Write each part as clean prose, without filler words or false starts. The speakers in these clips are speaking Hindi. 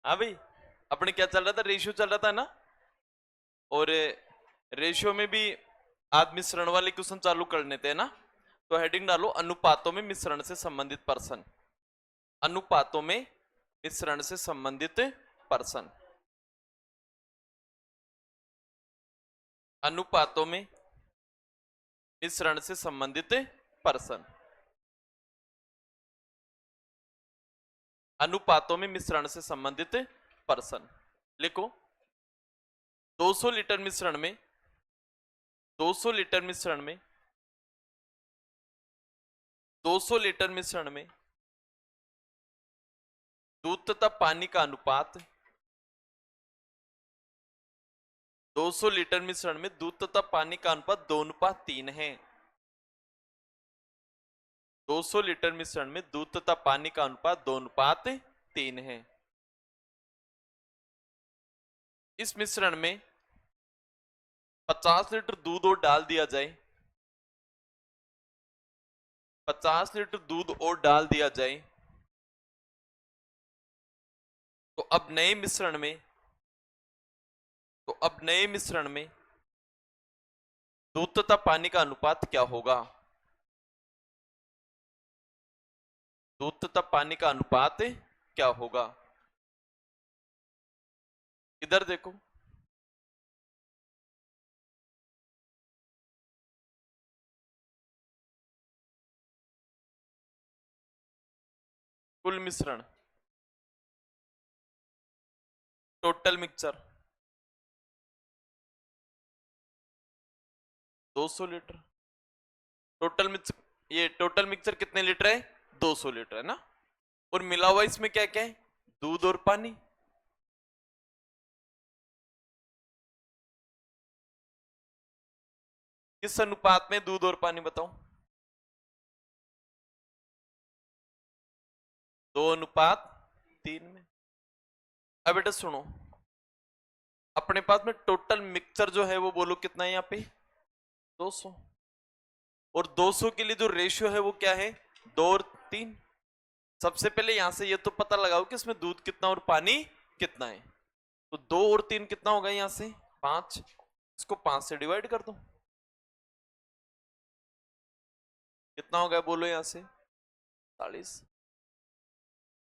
हाँ भाई, अपने क्या चल रहा था, रेशियो चल रहा था ना। और रेशियो में भी आज मिश्रण वाले क्वेश्चन चालू करने थे ना। तो हेडिंग डालो अनुपातों में मिश्रण से संबंधित पर्सन। अनुपातों में मिश्रण से संबंधित पर्सन। अनुपातों में मिश्रण से संबंधित पर्सन। अनुपातों में मिश्रण से संबंधित पर्सन। लिखो 200 लीटर मिश्रण में 200 लीटर मिश्रण में 200 लीटर मिश्रण में दूध तथा पानी का अनुपात 200 लीटर मिश्रण में दूध तथा पानी का अनुपात 2:3 है। 200 लीटर मिश्रण में दूध तथा पानी का अनुपात 2:3 है। इस मिश्रण में 50 लीटर दूध और डाल दिया जाए। 50 लीटर दूध और डाल दिया जाए तो अब नए मिश्रण में दूध तथा पानी का अनुपात क्या होगा। दूध तथा पानी का अनुपात क्या होगा। इधर देखो, कुल मिश्रण, total mixture 200 litre. Total mixture कितने लीटर है, 200 लीटर है ना। और मिला हुआ इसमें क्या क्या है, दूध और पानी। किस अनुपात में दूध और पानी बताओ। 2:3 में। अब बेटा सुनो, अपने पास में टोटल मिक्सचर जो है वो बोलो कितना है यहाँ पे, 200। और 200 के लिए जो रेशियो है वो क्या है, 2:3। सबसे पहले यहां से ये तो पता लगाओ कि इसमें दूध कितना और पानी कितना है। तो 2 और 3 कितना होगा, यहां से 5। इसको 5 से डिवाइड कर दो, कितना होगा बोलो यहां से 40।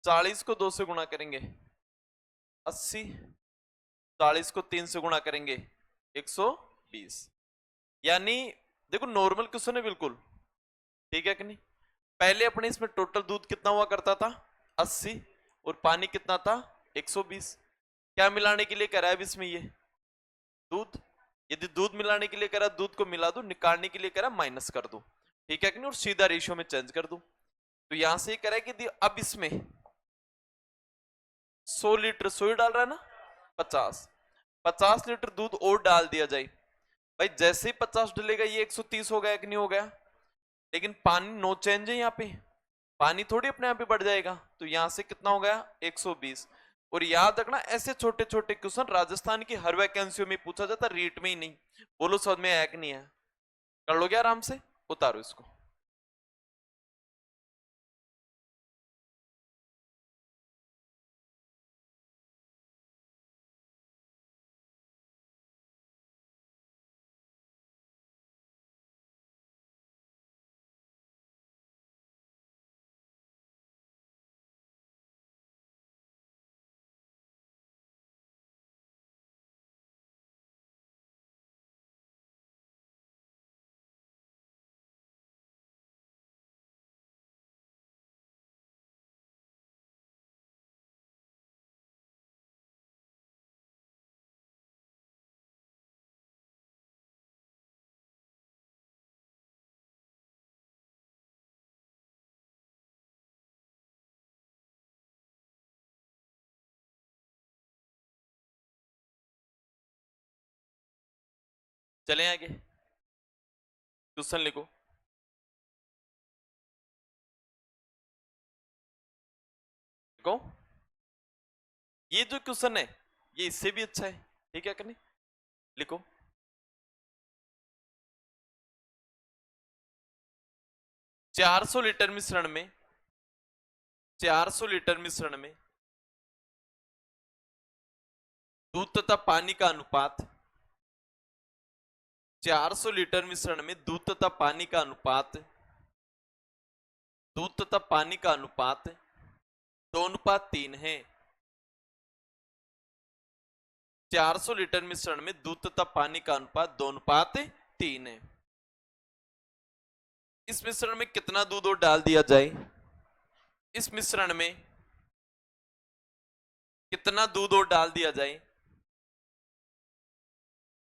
40 को 2 से गुणा करेंगे 80। 40 को 3 से गुणा करेंगे 120। यानी देखो नॉर्मल क्वेश्चन है बिल्कुल, ठीक है कि नहीं। पहले अपने इसमें टोटल दूध कितना हुआ करता था 80 और पानी कितना था 120। क्या मिलाने के लिए करा है इसमें ये दूध। यदि दूध मिलाने के लिए करा दूध को मिला दो, निकालने के लिए करा माइनस कर दो, ठीक है कि नहीं। और सीधा रेशियो में चेंज कर दो। तो यहां से करा कि अब इसमें 100 लीटर 100 डाल रहा है ना, 50 लीटर दूध और डाल दिया जाए। भाई जैसे ही 50 डलेगा ये 130 हो गया कि नहीं हो गया। लेकिन पानी नो चेंज है यहाँ पे, पानी थोड़ी अपने आप ही बढ़ जाएगा। तो यहां से कितना हो गया 120। और याद रखना ऐसे छोटे छोटे क्वेश्चन राजस्थान की हर वैकेंसियों में पूछा जाता, रीट में ही नहीं। बोलो समझ में आया कि नहीं है, कर लोगे आराम से, उतारो इसको। चले आगे, क्वेश्चन लिखो। लिखो, ये जो क्वेश्चन है ये इससे भी अच्छा है, ठीक है कि नहीं। लिखो 400 लीटर मिश्रण में 400 लीटर मिश्रण में दूध तथा पानी का अनुपात 400 लीटर मिश्रण में दूध तथा पानी का अनुपात 2:3 है। 400 लीटर मिश्रण में दूध तथा पानी का अनुपात 2:3 है। इस मिश्रण में कितना दूध और डाल दिया जाए? इस मिश्रण में कितना दूध और डाल दिया जाए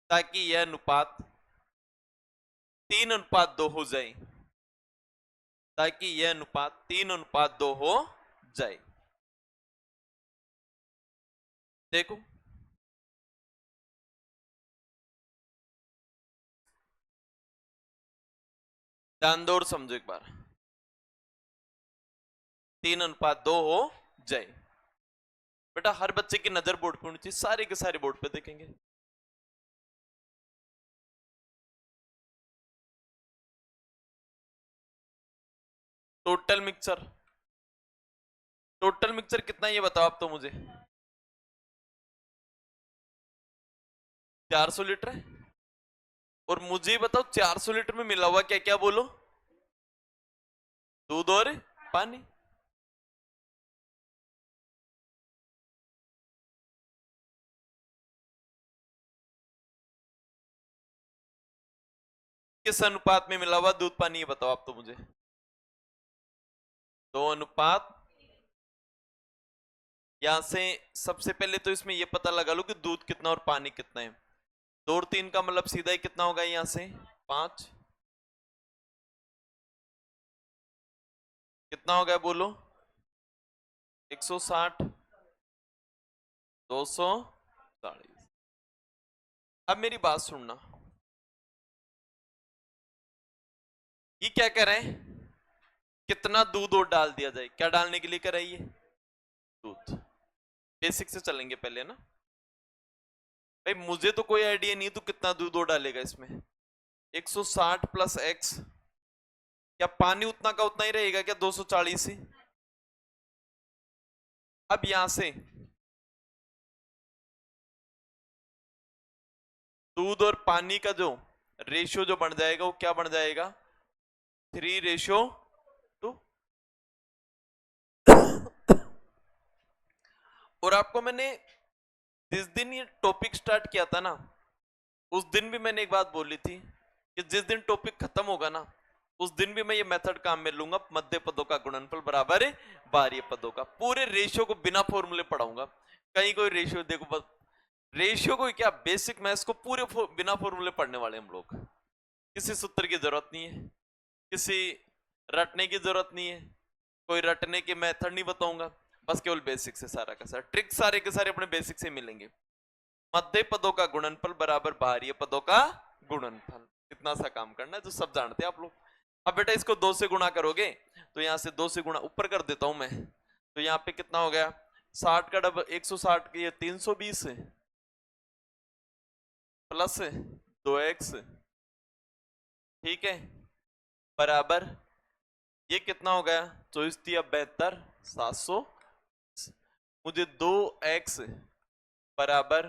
ताकि यह अनुपात 3:2 हो जाए, ताकि यह अनुपात 3:2 हो जाए। देखो ध्यान दो और समझो एक बार। 3:2 हो जाए। बेटा हर बच्चे की नजर बोर्ड पे होनी चाहिए, सारे के सारे बोर्ड पे देखेंगे। टोटल मिक्सचर कितना ये बताओ आप तो मुझे। 400 लीटर है। और मुझे बताओ 400 लीटर में मिला हुआ क्या क्या बोलो? दूध और पानी। किस अनुपात में मिला हुआ दूध पानी ये बताओ आप तो मुझे। 2:। यहां से सबसे पहले तो इसमें ये पता लगा लो कि दूध कितना और पानी कितना है। 2 और 3 का मतलब सीधा ही कितना होगा यहां से 5। कितना हो गया बोलो? 160 240। अब मेरी बात सुनना, ये क्या कह रहे हैं? कितना दूध और डाल दिया जाए, क्या डालने के लिए कह रही है? दूध। बेसिक से चलेंगे पहले ना भाई, मुझे तो कोई आइडिया नहीं तू कितना दूध और डालेगा इसमें। 160 प्लस x, क्या पानी उतना का उतना ही रहेगा क्या? 240 ही। अब यहां से दूध और पानी का जो रेशियो जो बन जाएगा वो क्या बन जाएगा? 3:2। और आपको मैंने जिस दिन ये टॉपिक स्टार्ट किया था ना, उस दिन भी मैंने एक बात बोली थी कि जिस दिन टॉपिक खत्म होगा ना, उस दिन भी मैं ये मेथड काम में लूंगा। मध्य पदों का गुणनफल बराबर है बाह्य पदों का। पूरे रेशियो को बिना फॉर्मूले पढ़ाऊंगा। कहीं कोई रेशियो देखो बस, रेशियो को क्या बेसिक मैथ्स को पूरे बिना फॉर्मूले पढ़ने वाले हम लोग। किसी सूत्र की जरूरत नहीं है, किसी रटने की जरूरत नहीं है, कोई रटने के मेथड नहीं बताऊंगा। बस केवल बेसिक से सारा का सारा ट्रिक सारे के सारे अपने बेसिक से मिलेंगे। मध्य पदों का गुणनफल बराबर बाह्य पदों का गुणनफल। इतना सा काम करना है जो सब जानते हैं आप लोग। अब बेटा इसको 2 से गुणा करोगे तो यहां से 2 से गुणा ऊपर कर देता हूं मैं, तो यहां पे कितना हो गया? 60 का डबल 160 के 320 प्लस 2x, ठीक है, बराबर ये कितना हो गया? 24 तिया 72 700। मुझे 2x बराबर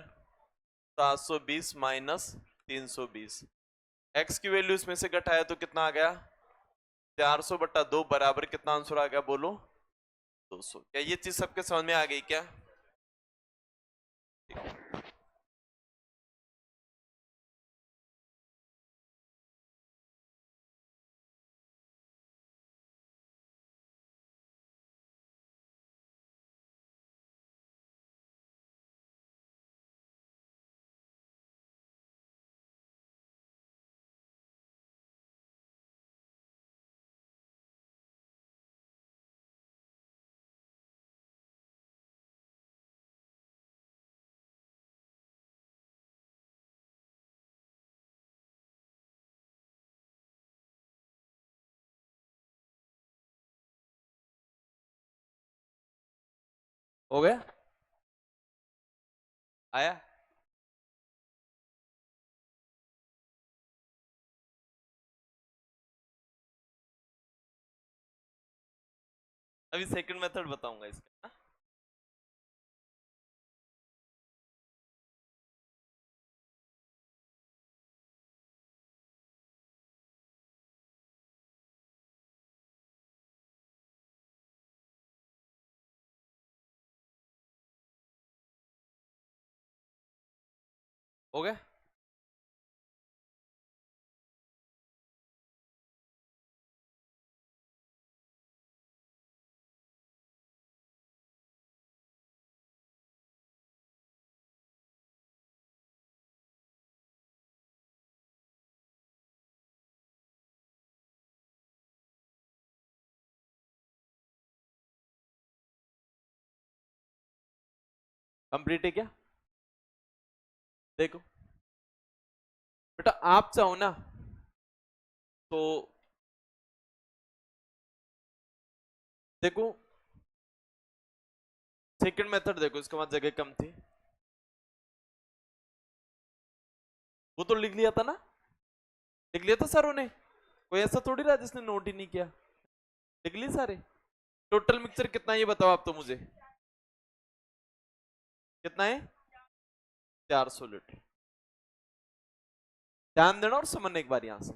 720 माइनस 320, x की वैल्यू इसमें से घटाया तो कितना आ गया? 400/2 बराबर कितना आंसर आ गया बोलो? 200। क्या ये चीज सबके समझ में आ गई क्या? हो गया? आया? अभी सेकंड मेथड बताऊंगा इसका। हो गया? कंप्लीट है क्या? देखो बेटा, आप चाहो ना तो देखो, सेकंड मेथड देखो, इसके बाद जगह कम थी, वो तो लिख लिया था ना, लिख लिया था सरों ने, कोई ऐसा थोड़ी रहा जिसने नोट ही नहीं किया, लिख लिए सारे। टोटल मिक्सचर कितना है ये बताओ आप तो मुझे, कितना है? 400 लीटर। ध्यान देना और समझना एक बार, यहां से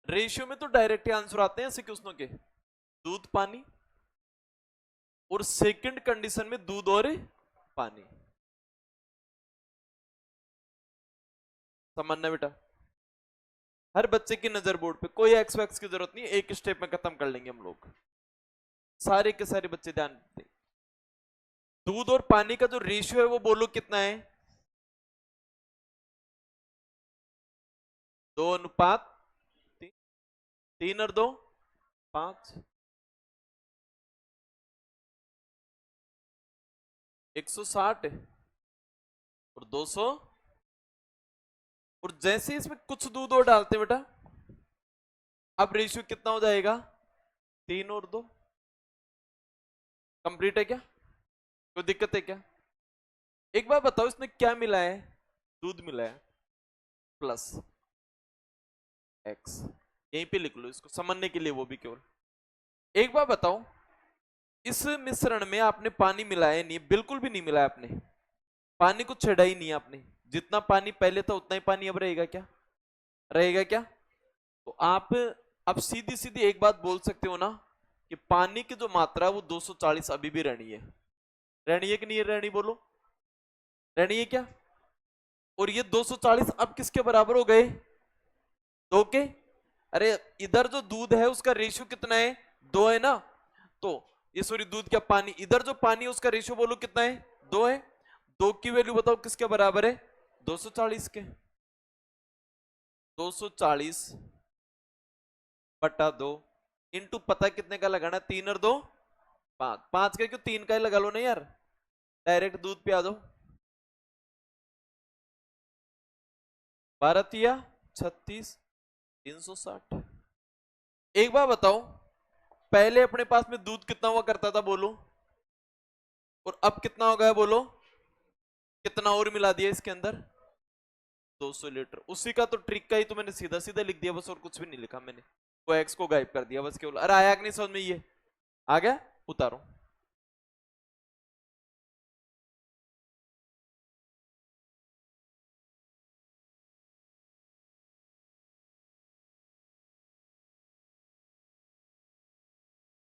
रेशियो में तो डायरेक्ट आंसर आते हैं ऐसे क्वेश्चनों के, दूध पानी, और सेकंड कंडीशन में दूध और पानी। समझना बेटा, हर बच्चे की नजर बोर्ड पे, कोई एक्स वैक्स की जरूरत नहीं, एक स्टेप में खत्म कर लेंगे हम लोग, सारे के सारे बच्चे ध्यान दें। दूध और पानी का जो रेशियो है वो बोलो कितना है? 2:3, 3 और 2 5, 160 और 200, और जैसे इसमें कुछ दूध और डालते हैं बेटा, अब रेशियो कितना हो जाएगा? 3 और 2। कंप्लीट है क्या? कोई दिक्कत है क्या? एक बार बताओ, इसने क्या मिला है? दूध मिला है प्लस एक्स, यहीं पे लिख लो इसको समझने के लिए, वो भी केवल। एक बार बताओ, इस मिश्रण में आपने पानी मिलाया नहीं, बिल्कुल भी नहीं मिलाया आपने, पानी को छेड़ा ही नहीं आपने, जितना पानी पहले था उतना ही पानी अब रहेगा क्या? रहेगा क्या? तो आप अब सीधी सीधी एक बात बोल सकते हो ना, कि पानी की जो मात्रा है वो 240 अभी भी रहनी है। रहनी है कि नहीं रहनी, बोलो, रहनी है क्या? और ये 240 अब किसके बराबर हो गए? 2 के। अरे इधर जो दूध है उसका रेशियो कितना है? 2 है ना, तो ये सॉरी दूध क्या, पानी, इधर जो पानी है उसका रेशियो बोलो कितना है? 2 है। 2 की वैल्यू बताओ किसके बराबर है? 240 के। 240/2 इंटू पता कितने का लगाना, 3 और 2 5, 5 का क्यों, 3 का ही लगा लो ना यार, डायरेक्ट दूध पे आ जाओ। 12×3 = 36, 360। एक बार बताओ, पहले अपने पास में दूध कितना हुआ करता था बोलो, और अब कितना हो गया बोलो, कितना और मिला दिया इसके अंदर? 200 लीटर। उसी का तो ट्रिक का ही तो मैंने सीधा सीधा लिख दिया बस, और कुछ भी नहीं लिखा मैंने, वो एक्स को गायब कर दिया बस केवल। अरे आया कि नहीं समझ में? ये आ गया, उतारो।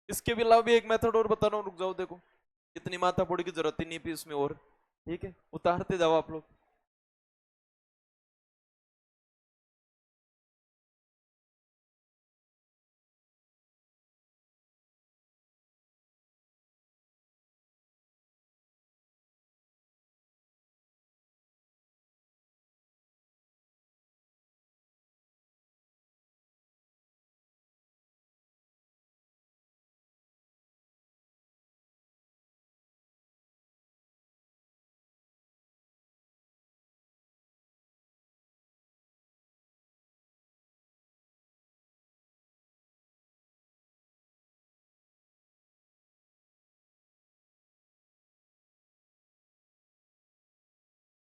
इसके भी अलावा भी एक मेथड और बता रहा हूं, रुक जाओ, देखो इतनी माथा फोड़ी की जरूरत ही नहीं थी इसमें, और ठीक है उतारते जाओ आप लोग।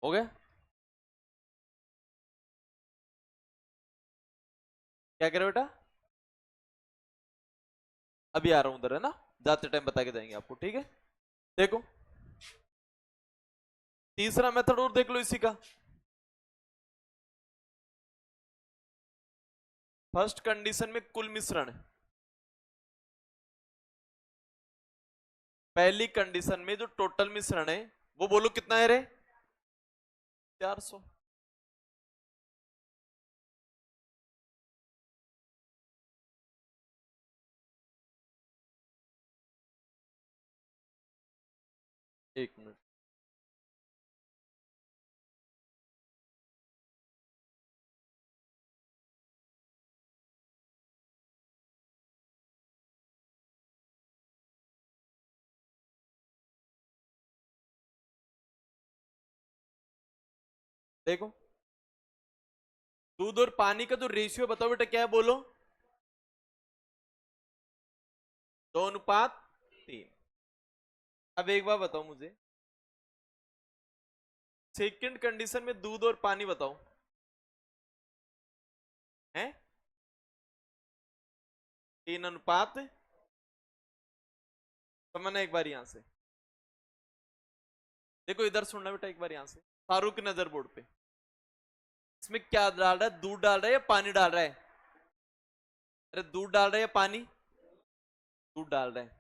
हो गया? क्या कह रहे हो बेटा? अभी आ रहा हूं उधर, है ना, जाते टाइम बता के जाएंगे आपको, ठीक है। देखो तीसरा मेथड और देख लो इसी का। फर्स्ट कंडीशन में कुल मिश्रण, पहली कंडीशन में जो टोटल मिश्रण है वो बोलो कितना है रे? 400। एक मिनट, देखो दूध और पानी का जो रेशियो बताओ बेटा, क्या है बोलो? 2:3। अब एक बार बताओ मुझे, सेकंड कंडीशन में दूध और पानी बताओ, है 3:। समझना एक बार यहां से, देखो इधर सुनना बेटा एक बार यहां से, फारूक की नजर बोर्ड पे, इसमें क्या डाल रहा है? दूध डाल रहा है या पानी डाल रहा है? अरे दूध डाल रहा है या पानी? दूध डाल रहा है।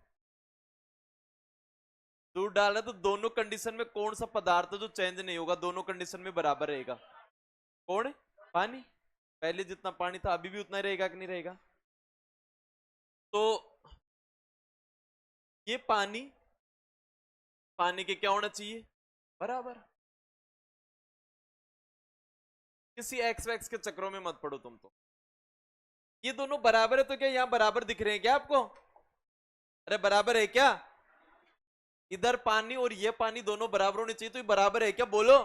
दूध डाल रहा है तो दोनों कंडीशन में कौन सा पदार्थ है जो चेंज नहीं होगा, दोनों कंडीशन में बराबर रहेगा? कौन है? पानी। पहले जितना पानी था अभी भी उतना ही रहेगा कि नहीं रहेगा? तो ये पानी, पानी के क्या होना चाहिए? बराबर। किसी एक्स वैक्स के चक्रों में मत पड़ो तुम तो। ये दोनों बराबर है तो क्या यहाँ बराबर दिख रहे हैं क्या आपको? अरे बराबर है क्या? इधर पानी और ये पानी दोनों बराबर होने चाहिए, तो ये बराबर है क्या बोलो?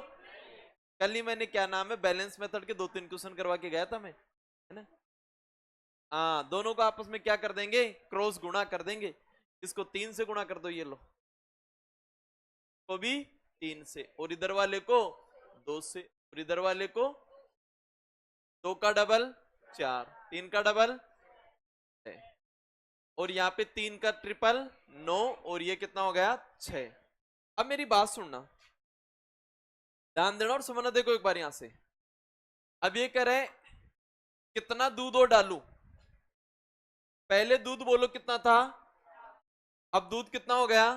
कल ही मैंने क्या नाम है बैलेंस मेथड के 2-3 क्वेश्चन करवा के गया था मैं, है ना? हाँ, दोनों को आपस में क्या कर देंगे? क्रॉस गुणा कर देंगे। इसको 3 से गुणा कर दो, ये लो, को भी 3 से, और इधर वाले को 2 से, और इधर वाले को 2 का डबल 4, 3 का डबल 6, और यहाँ पे 3 का ट्रिपल 9, और ये कितना हो गया? 6। अब मेरी बात सुनना, ध्यान देना और समझना। देखो एक बार यहां से, अब ये कह रहे कितना दूध और डालू? पहले दूध बोलो कितना था, अब दूध कितना हो गया?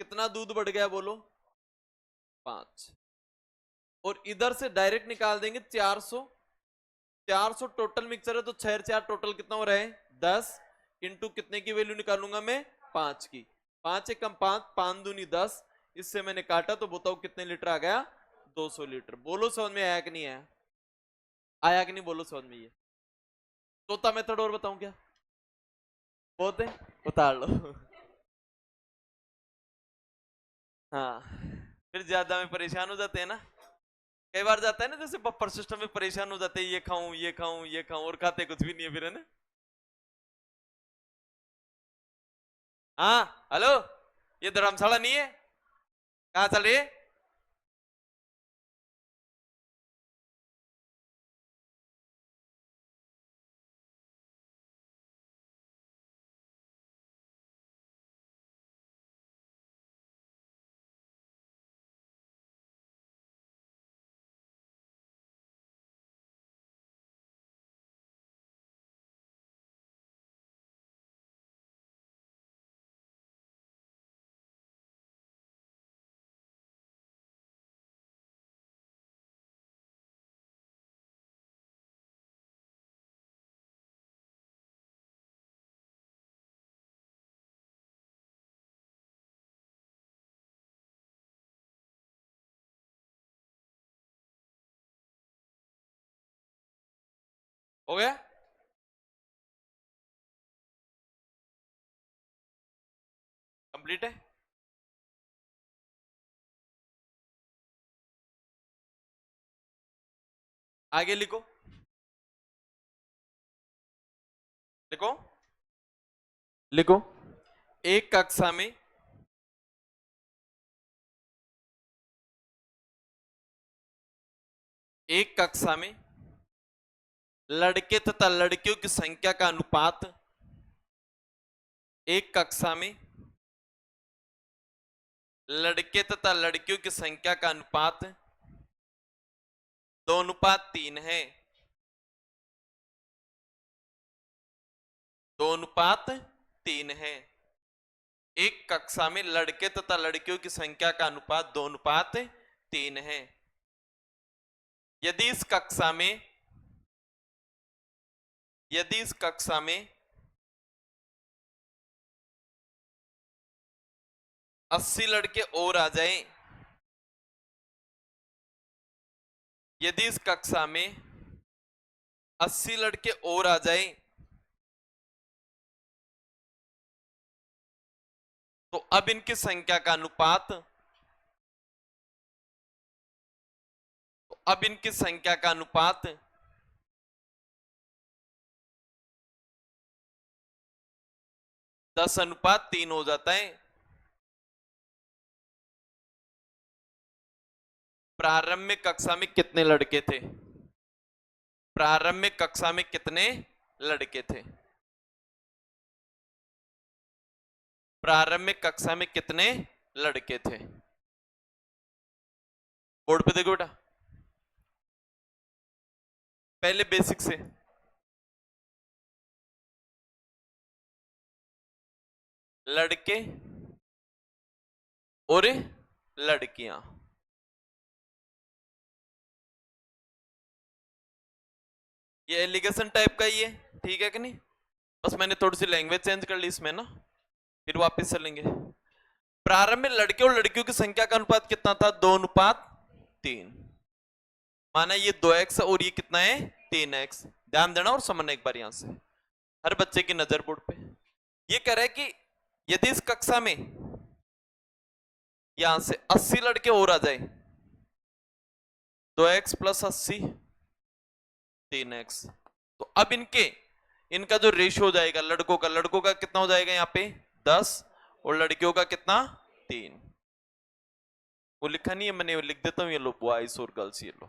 कितना दूध बढ़ गया बोलो? 5। और इधर से डायरेक्ट निकाल देंगे 400। 400 टोटल मिक्सचर है तो 6 4 टोटल कितना हो रहा है? 10। इंटू कितने की वैल्यू निकालूंगा मैं? 5 की। 5 एक कम 5, 5 दूनी 10, इससे मैंने काटा तो बताओ कितने लीटर आ गया? 200 लीटर। बोलो समझ में आया कि नहीं आया? आया कि नहीं बोलो समझ में? ये चौथा मेथड और बताऊं क्या? बहुत है, उतार लो। हाँ, फिर ज्यादा में परेशान हो जाते हैं ना, कई बार जाता है ना, जैसे बफर सिस्टम में परेशान हो जाते हैं, ये खाऊं ये खाऊं ये खाऊं, और खाते कुछ भी नहीं है फिर, है ना? हाँ हेलो, ये धर्मशाला नहीं है, कहाँ चल रही है? हो गया? कंप्लीट है? आगे लिखो, लिखो, लिखो। एक कक्षा में एक कक्षा में लड़के तथा लड़कियों की संख्या का अनुपात, एक कक्षा में लड़के तथा लड़कियों की संख्या का अनुपात 2:3 है। 2:3 है। एक कक्षा में लड़के तथा लड़कियों की संख्या का अनुपात 2:3 है। यदि इस कक्षा में 80 लड़के और आ जाएं, यदि इस कक्षा में 80 लड़के और आ जाएं, तो अब इनकी संख्या का अनुपात, तो अब इनकी संख्या का अनुपात 10:3 हो जाता है। प्रारंभिक कक्षा में कितने लड़के थे? प्रारंभिक कक्षा में कितने लड़के थे? प्रारंभिक कक्षा में कितने लड़के थे? बोर्ड पे देखो बेटा, पहले बेसिक से। लड़के और लड़कियां, ये एलिगेशन टाइप का ही है, ठीक है कि नहीं? बस मैंने थोड़ी सी लैंग्वेज चेंज कर ली इसमें ना, फिर वापस चलेंगे। प्रारंभ में लड़के और लड़कियों की संख्या का अनुपात कितना था? 2:3। माना ये 2x और ये कितना है? 3x। ध्यान देना और समझना एक बार यहां से, हर बच्चे की नजर बोर्ड पे। ये कह रहा है कि यदि इस कक्षा में यहां से 80 लड़के और आ जाए, 2x + 80 3x, तो अब इनका जो रेशियो हो जाएगा लड़कों का कितना हो जाएगा? यहाँ पे 10 और लड़कियों का कितना? 3। वो लिखा नहीं है मैंने, लिख देता हूं, ये लो बॉयज और गर्ल्स, ये लो,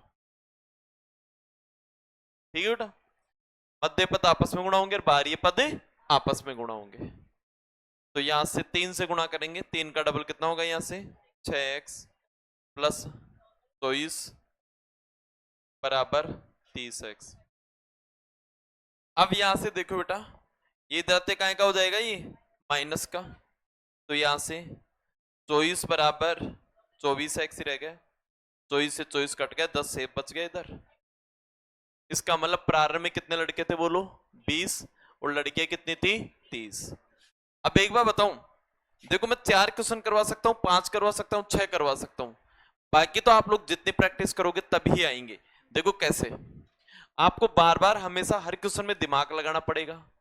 ठीक है बेटा? मध्य पद आपस में गुणा होंगे और बाहरी पद आपस में गुणा होंगे। तो यहां से 3 से गुणा करेंगे, 3 का डबल कितना होगा? यहां से 6x + 24 = 30x। अब यहां से देखो बेटा, ये दाते काय का हो जाएगा? ये माइनस का, तो यहां से 24 = 24x ही रह गया, 24 से 24 कट गया, 10 से बच गया इधर। इसका मतलब प्रारंभ में कितने लड़के थे बोलो? 20 और लड़कियां कितनी थी? 30। अब एक बार बताऊं, देखो मैं 4 क्वेश्चन करवा सकता हूं, 5 करवा सकता हूं, 6 करवा सकता हूं, बाकी तो आप लोग जितनी प्रैक्टिस करोगे तभी आएंगे। देखो कैसे, आपको बार बार हमेशा हर क्वेश्चन में दिमाग लगाना पड़ेगा।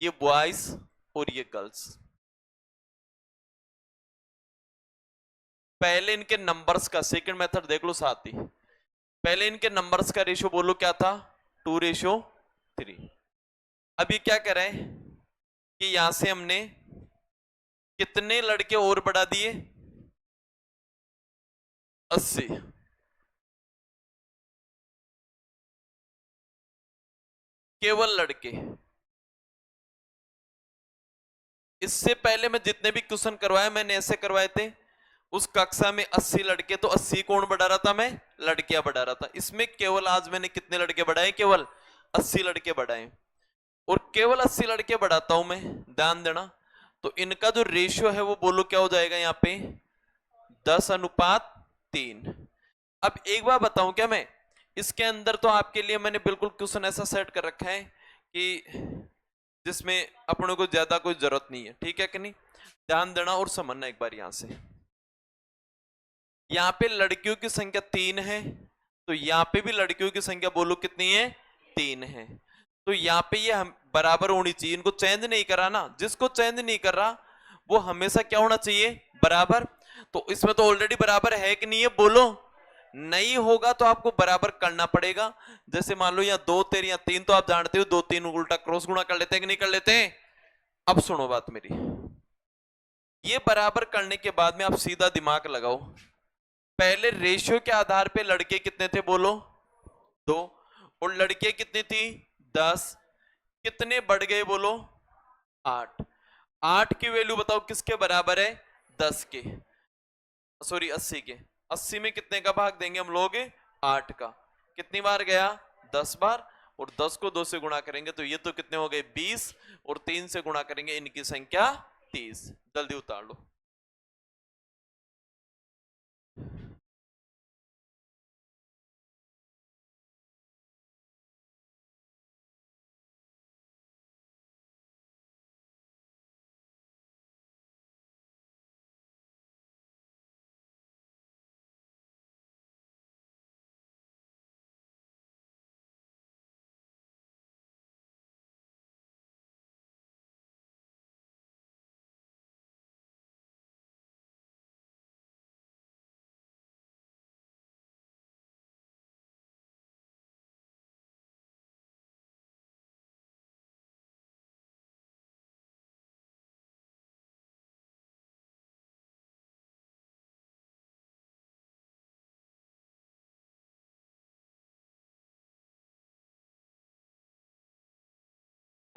ये बॉयज और ये गर्ल्स, पहले इनके नंबर्स का सेकंड मेथड देख लो साथ ही। पहले इनके नंबर्स का रेशियो बोलो क्या था? 2:3। अब ये क्या कह रहे हैं कि यहां से हमने कितने लड़के और बढ़ा दिए? 80। केवल लड़के। इससे पहले मैं जितने भी क्वेश्चन करवाए मैंने ऐसे करवाए थे, उस कक्षा में 80 लड़के, तो 80 कौन बढ़ा रहा था? मैं लड़कियां बढ़ा रहा था। इसमें केवल आज मैंने कितने लड़के बढ़ाए? केवल 80 लड़के बढ़ाए, और केवल 80 लड़के बढ़ाता हूं मैं, ध्यान देना। तो इनका जो रेशियो है वो बोलो क्या हो जाएगा? यहाँ पे 10:3। अब एक बार बताऊं क्या मैं, इसके अंदर तो आपके लिए मैंने बिल्कुल क्वेश्चन ऐसा सेट कर रखा है कि जिसमें अपनों को ज्यादा कोई जरूरत नहीं है, ठीक है कि नहीं? ध्यान देना और समझना एक बार। यहां से यहाँ पे लड़कियों की संख्या 3 है, तो यहाँ पे भी लड़कियों की संख्या बोलो कितनी है? 3 है। तो यहाँ पे ये बराबर होनी चाहिए, इनको चेंज नहीं करा ना। जिसको चेंज नहीं कर रहा वो हमेशा क्या होना चाहिए? बराबर। तो इसमें तो ऑलरेडी बराबर है कि नहीं है बोलो? नहीं होगा तो आपको बराबर करना पड़ेगा। जैसे मान लो यहाँ 2 3 या 3, तो आप जानते हो 2 3 उल्टा क्रॉस गुणा कर लेते हैं कि नहीं कर लेते? अब सुनो बात मेरी, ये बराबर करने के बाद में आप सीधा दिमाग लगाओ। पहले रेशियो के आधार पे लड़के कितने थे बोलो? 2, और लड़के कितनी थी? 10। कितने बढ़ गए बोलो? 8। 8 की वैल्यू बताओ किसके बराबर है? 10 के, सॉरी 80 के। 80 में कितने का भाग देंगे हम लोग? 8 का। कितनी बार गया? 10 बार। और 10 को 2 से गुणा करेंगे तो ये तो कितने हो गए? 20, और 3 से गुणा करेंगे इनकी संख्या 30। जल्दी उतार लो।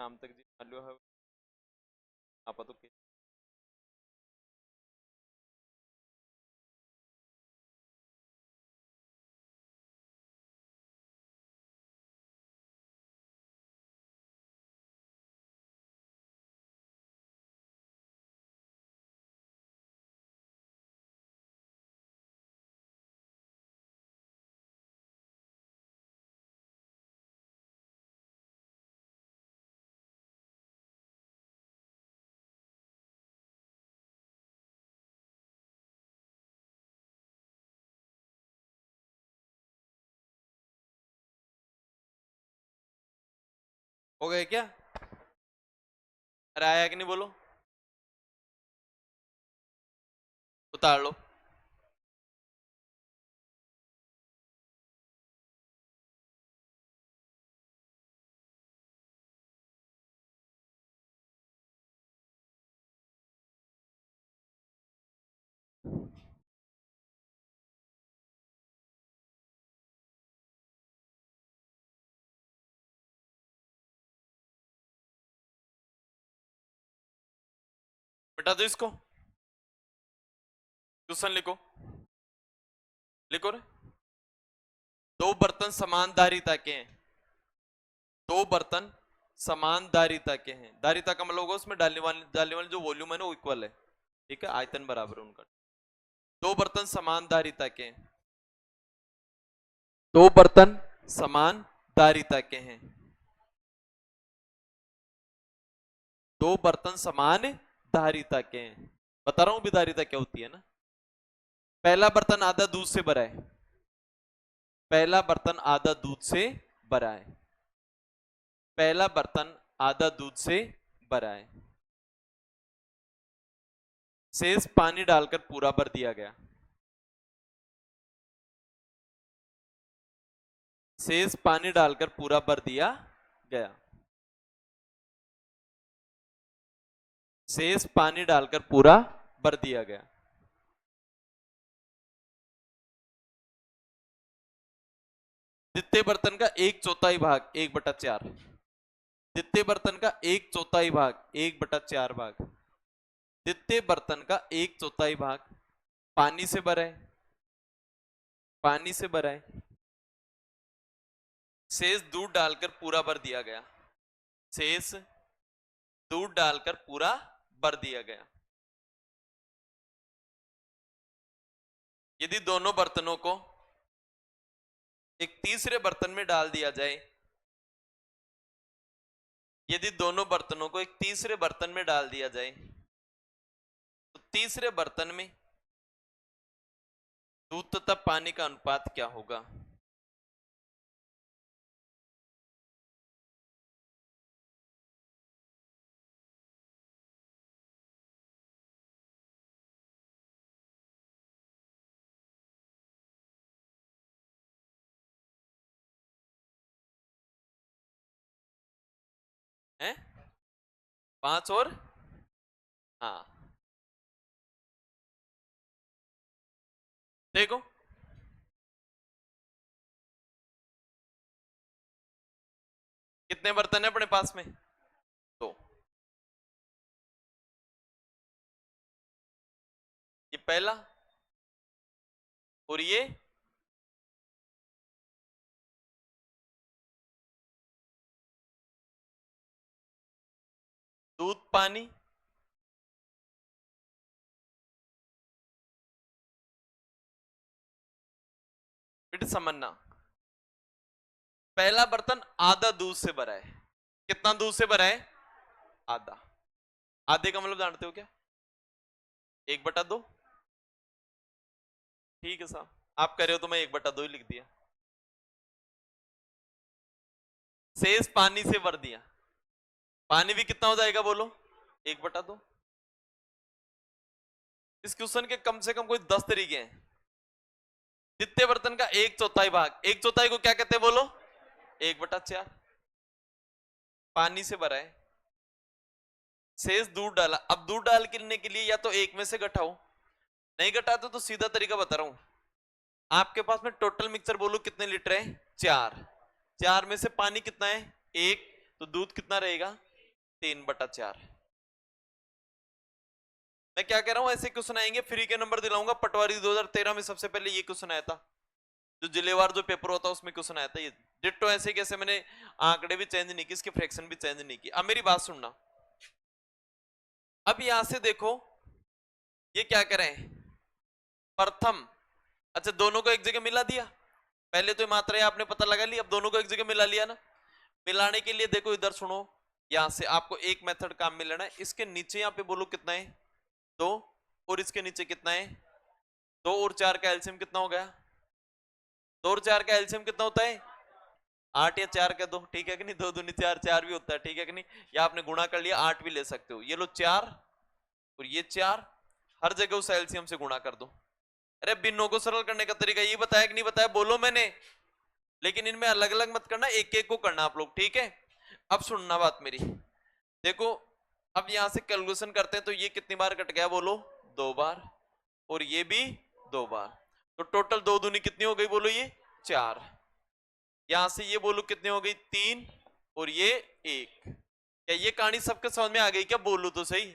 शाम तक जी आलू है आप तो हो गए क्या? अरे आया कि नहीं बोलो, उतार लो। मिटा दो इसको, क्वेश्चन लिखो, लिखो रे। दो बर्तन समान धारिता के हैं, दो बर्तन समान धारिता के हैं, धारिता का मतलब होगा उसमें डालने वाली जो वॉल्यूम है ना वो इक्वल है, ठीक है, आयतन बराबर है उनका। दो बर्तन समान धारिता के हैं, दो बर्तन समान धारिता के हैं, दो बर्तन समान धारिता के हैं। बता रहा हूं भी धारिता क्या होती है ना। पहला बर्तन आधा दूध से भरा है, पहला बर्तन आधा दूध से भरा है, पहला बर्तन आधा दूध से भरा है, शेष पानी डालकर पूरा भर दिया गया, शेष पानी डालकर पूरा भर दिया गया, शेष पानी डालकर पूरा भर दिया गया। द्वितीय बर्तन का एक चौथाई भाग 1/4, द्वितीय बर्तन का एक चौथाई भाग 1/4 भाग, द्वितीय बर्तन का एक चौथाई भाग पानी से भरा है, पानी से भरा है, शेष दूध डालकर पूरा भर दिया गया, शेष दूध डालकर पूरा भर दिया गया। यदि दोनों बर्तनों को एक तीसरे बर्तन में डाल दिया जाए, यदि दोनों बर्तनों को एक तीसरे बर्तन में डाल दिया जाए तो तीसरे बर्तन में दूध तथा पानी का अनुपात क्या होगा? है 5 और हाँ देखो, कितने बर्तन है अपने पास में? तो ये पहला और ये दूध पानी, फिर समझना, पहला बर्तन आधा दूध से भरा है, कितना दूध से भरा है? आधा, आधे का मतलब जानते हो क्या? 1/2। ठीक है साहब, आप कह रहे हो तो मैं 1/2 ही लिख दिया, शेष पानी से भर दिया, पानी भी कितना हो जाएगा बोलो? 1/2। इस क्वेश्चन के कम से कम कोई 10 तरीके हैं। द्वितीय बर्तन का एक चौथाई भाग, एक चौथाई को क्या कहते हैं बोलो? 1/4, पानी से भरा है, शेष दूध डाला। अब दूध डालने के लिए या तो एक में से घटाओ, नहीं घटाते तो सीधा तरीका बता रहा हूं, आपके पास में टोटल मिक्सर बोलो कितने लीटर है? 4, 4 में से पानी कितना है? 1, तो दूध कितना रहेगा? 3/4। मैं क्या कह रहा हूं, ऐसे क्वेश्चन आएंगे, फ्री के नंबर दिलाऊंगा। पटवारी 2013 में सबसे पहले ये क्वेश्चन आया था, जो जिलेवार जो पेपर होता है उसमें क्वेश्चन आया था ये। डिट्टो ऐसे कैसे, मैंने आंकड़े भी चेंज नहीं की, इसके फ्रैक्शन भी चेंज नहीं की। अब मेरी बात सुनना, अब यहां से देखो ये क्या करें, प्रथम, अच्छा दोनों को एक जगह मिला दिया, पहले तो मात्रा आपने पता लगा ली, अब दोनों को एक जगह मिला लिया ना। मिलाने के लिए देखो इधर सुनो, यहां से आपको एक मेथड काम में लेना है। इसके नीचे यहां पे बोलो कितना है, 2, और इसके नीचे कितना है, 2 और 4 का एलसीएम कितना हो गया, 2 और 4 का एलसीएम कितना होता है, 8 या 4 का 2, ठीक है कि नहीं, 2 दूनी 4, 4 भी होता है, ठीक है कि नहीं। या आपने गुणा कर लिया, 8 भी ले सकते हो। ये लो 4 और ये 4, हर जगह उस एलसीएम से गुणा कर दो। अरे बिन्नों को सरल करने का तरीका ये बताया कि नहीं बताया, बोलो मैंने, लेकिन इनमें अलग अलग मत करना, एक एक को करना आप लोग, ठीक है। अब सुनना बात मेरी, देखो अब यहां से कैलकुलेशन करते हैं, तो ये कितनी बार कट गया बोलो, 2 बार, और ये भी 2 बार, तो टोटल 2 दूनी कितनी हो गई बोलो, ये 4। यहां से ये बोलो कितनी हो गई, 3, और ये 1। क्या ये कहानी सबके समझ में आ गई क्या, बोलू तो सही,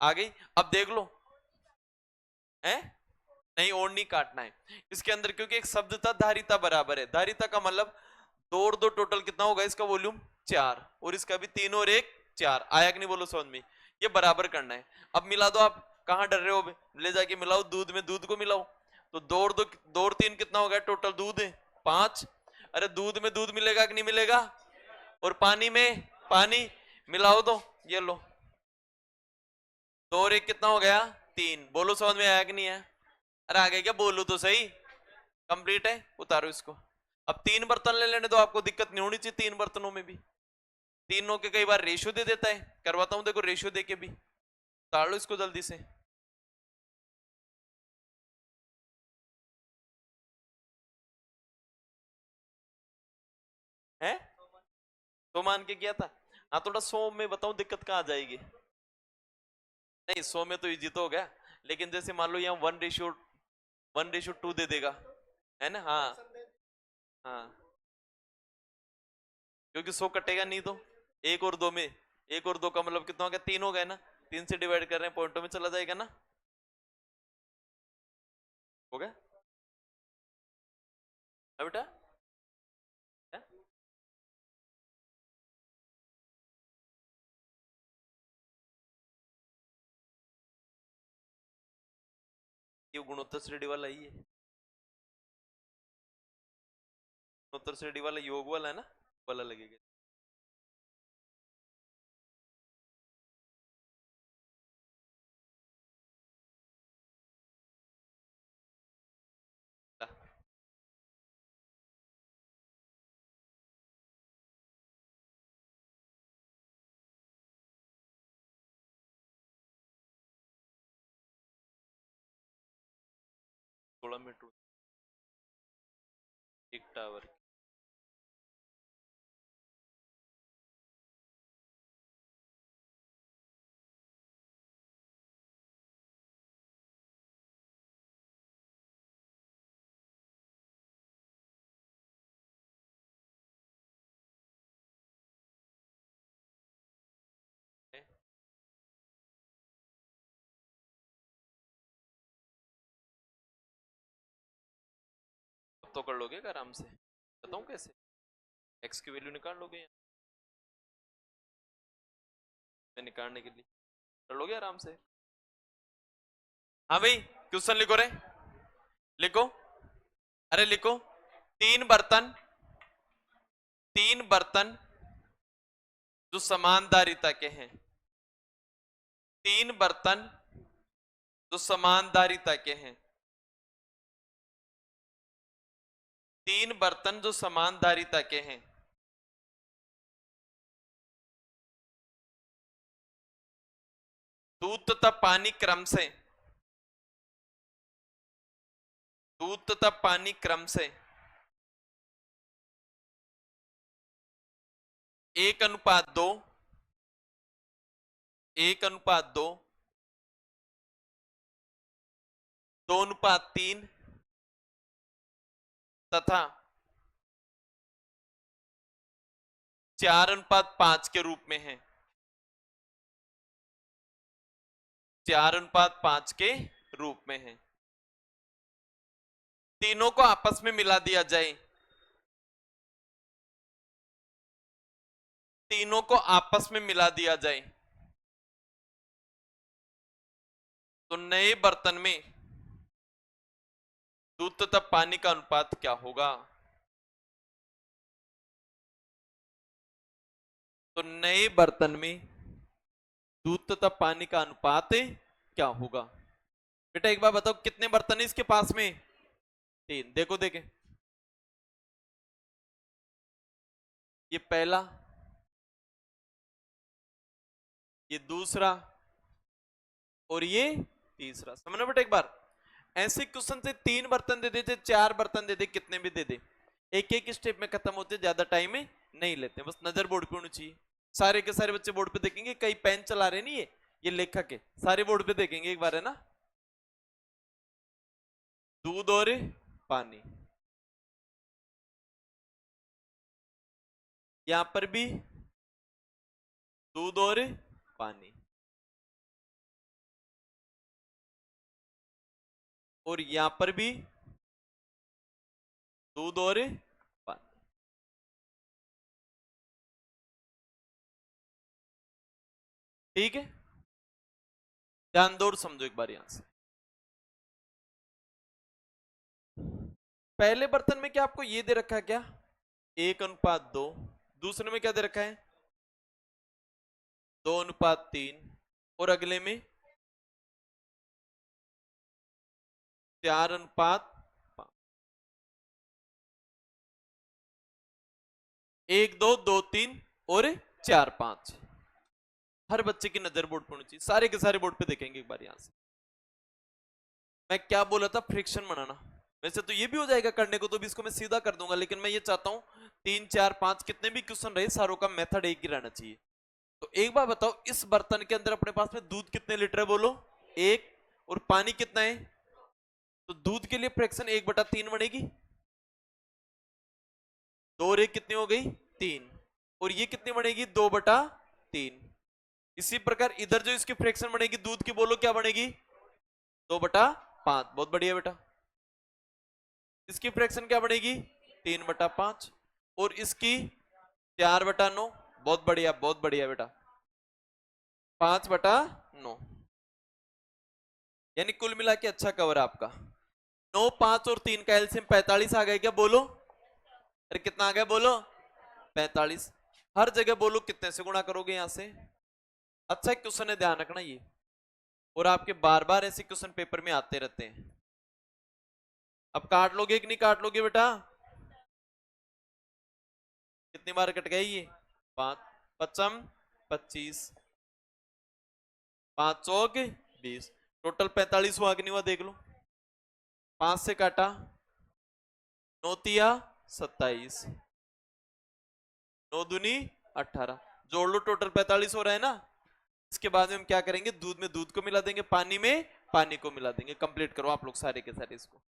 आ गई। अब देख लो, है नहीं, और नहीं काटना है इसके अंदर, क्योंकि एक शब्द था धारिता बराबर है। धारिता का मतलब 2 और 2 टोटल कितना होगा, इसका वॉल्यूम 4, और इसका भी 3 और 1 4, आया कि नहीं बोलो समझ में, ये बराबर करना है। अब मिला दो, आप कहां डर रहे हो, ले जाके मिलाओ, दूध में दूध को मिलाओ, तो 2 और 2 और 3 कितना होगा टोटल, दूध है 5। अरे दूध में दूध मिलेगा कि नहीं मिलेगा, और पानी में पानी, मिलाओ दो, ये लो 2 और 1 कितना हो गया, 3। बोलो समझ में आया कि नहीं है, अरे आ गया क्या, बोलो तो सही, कंप्लीट है, उतारो इसको। अब 3 बर्तन ले लेने दो, आपको दिक्कत नहीं होनी चाहिए 3 बर्तनों में भी। तीनों के कई बार रेशियो दे देता है, करवाता हूं देखो रेशियो दे के भी, उतार लो इसको जल्दी से। है तो मान के किया था, हाँ थोड़ा 100 में बताऊं दिक्कत कहां आ जाएगी, नहीं 100 में तो इजी तो हो गया, लेकिन जैसे मान लो यहाँ 1:2 दे देगा, है ना, हाँ हाँ, क्योंकि 100 कटेगा नहीं तो, 1 और 2 में, 1 और 2 का मतलब कितना हो गया, 3 हो गए ना, 3 से डिवाइड कर रहे हैं, पॉइंटों में चला जाएगा ना, हो गया बेटा, क्या? ये गुणोत्तर श्रेणी वाला ही है, गुणोत्तर श्रेणी वाला योग वाला है ना, वाला लगेगा। थोड़ा मीटर एक टावर, तो कर लोगे क्या आराम से, बताऊं कैसे, एक्स की वैल्यू निकाल लोगे निकालने के लिए, कर लोगे आराम से। हाँ भाई क्वेश्चन लिखो रे, लिखो, अरे लिखो, 3 बर्तन, 3 बर्तन जो समान धारिता के हैं, 3 बर्तन जो समान धारिता के हैं, 3 बर्तन जो समान धारिता के हैं, दूध तथा पानी क्रम से, दूध तथा पानी क्रम से 1:2, 1:2, 2:3 तथा 4:5 के रूप में है। 4:5 के रूप में है। तीनों को आपस में मिला दिया जाए, तीनों को आपस में मिला दिया जाए तो नए बर्तन में दूध तथा पानी का अनुपात क्या होगा? तो नए बर्तन में दूध तथा पानी का अनुपात क्या होगा? बेटा एक बार बताओ, कितने बर्तन है इसके पास में? 3। देखो देखे, ये पहला, ये दूसरा और ये तीसरा। समझना बेटा एक बार, ऐसे क्वेश्चन से 3 बर्तन दे दे, 4 बर्तन दे दे, कितने भी दे दे, एक एक स्टेप में खत्म होते, ज्यादा टाइम में नहीं लेते। बस नजर बोर्ड पे होनी चाहिए। सारे के सारे बच्चे बोर्ड पे देखेंगे, कई पेन चला रहे नहीं, ये लेखक है, सारे बोर्ड पे देखेंगे एक बार, है ना। दूध और पानी, यहां पर भी दूध और पानी, और यहां पर भी दूध और पानी। ठीक है, ध्यान दो और समझो एक बार यहां से। पहले बर्तन में क्या आपको ये दे रखा है क्या? 1:2। दूसरे में क्या दे रखा है? 2:3। और अगले में 4:5। 1 2 2 3 और 4 5। हर बच्चे की नजर बोर्ड पर होनी चाहिए, सारे के सारे बोर्ड पे देखेंगे एक बार यहां से। मैं क्या बोला था? फ्रिक्शन बनाना। वैसे तो ये भी हो जाएगा करने को, तो भी इसको मैं सीधा कर दूंगा, लेकिन मैं ये चाहता हूं 3 4 5 कितने भी क्वेश्चन रहे, सारों का मेथड एक ही रहना चाहिए। तो एक बार बताओ, इस बर्तन के अंदर अपने पास में दूध कितने लीटर है? बोलो। 1। और पानी कितना है? तो दूध के लिए फ्रैक्शन 1/3 बनेगी। 2 और 1 कितनी हो गई? 3। और ये कितनी बनेगी? 2/3। इसी प्रकार इधर जो इसकी फ्रैक्शन बनेगी दूध की, बोलो क्या बनेगी? 2/5। बहुत बढ़िया बेटा। इसकी फ्रैक्शन क्या बनेगी? 3/5। और इसकी 4/9। बहुत बढ़िया, बहुत बढ़िया बेटा। 5/9। यानी कुल मिला के अच्छा कवर है आपका। 9 5 और 3 का एलसीएम 45 आ गया क्या? बोलो। अरे कितना आ गया? बोलो। 45। हर जगह बोलो कितने से गुणा करोगे यहां से? अच्छा क्वेश्चन है, ध्यान रखना ये, और आपके बार बार ऐसे क्वेश्चन पेपर में आते रहते हैं। अब काट लोगे कि नहीं काट लोगे बेटा? कितनी बार कट गए ये? 5 पचम 25, 5 चौक 20, टोटल 45 हुआ कि नहीं हुआ? देख लो। 5 से काटा, 9 तिया 27, 9 दूनी 18, जोड़ लो, टोटल 45 हो रहा है ना। इसके बाद में हम क्या करेंगे? दूध में दूध को मिला देंगे, पानी में पानी को मिला देंगे। कंप्लीट करो आप लोग सारे के सारे इसको।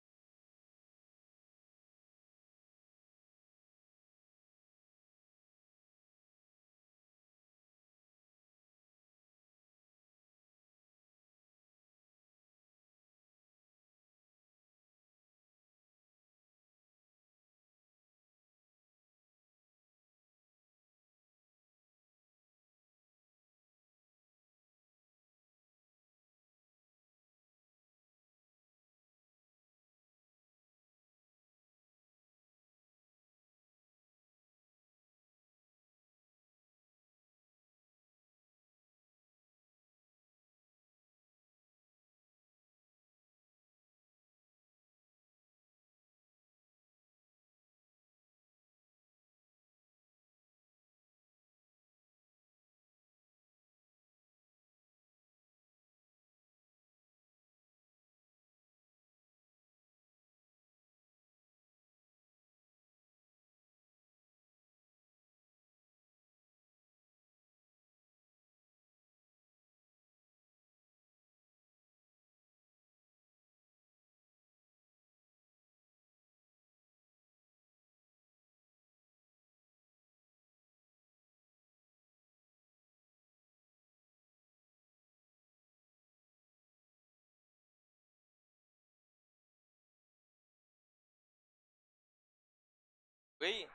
गई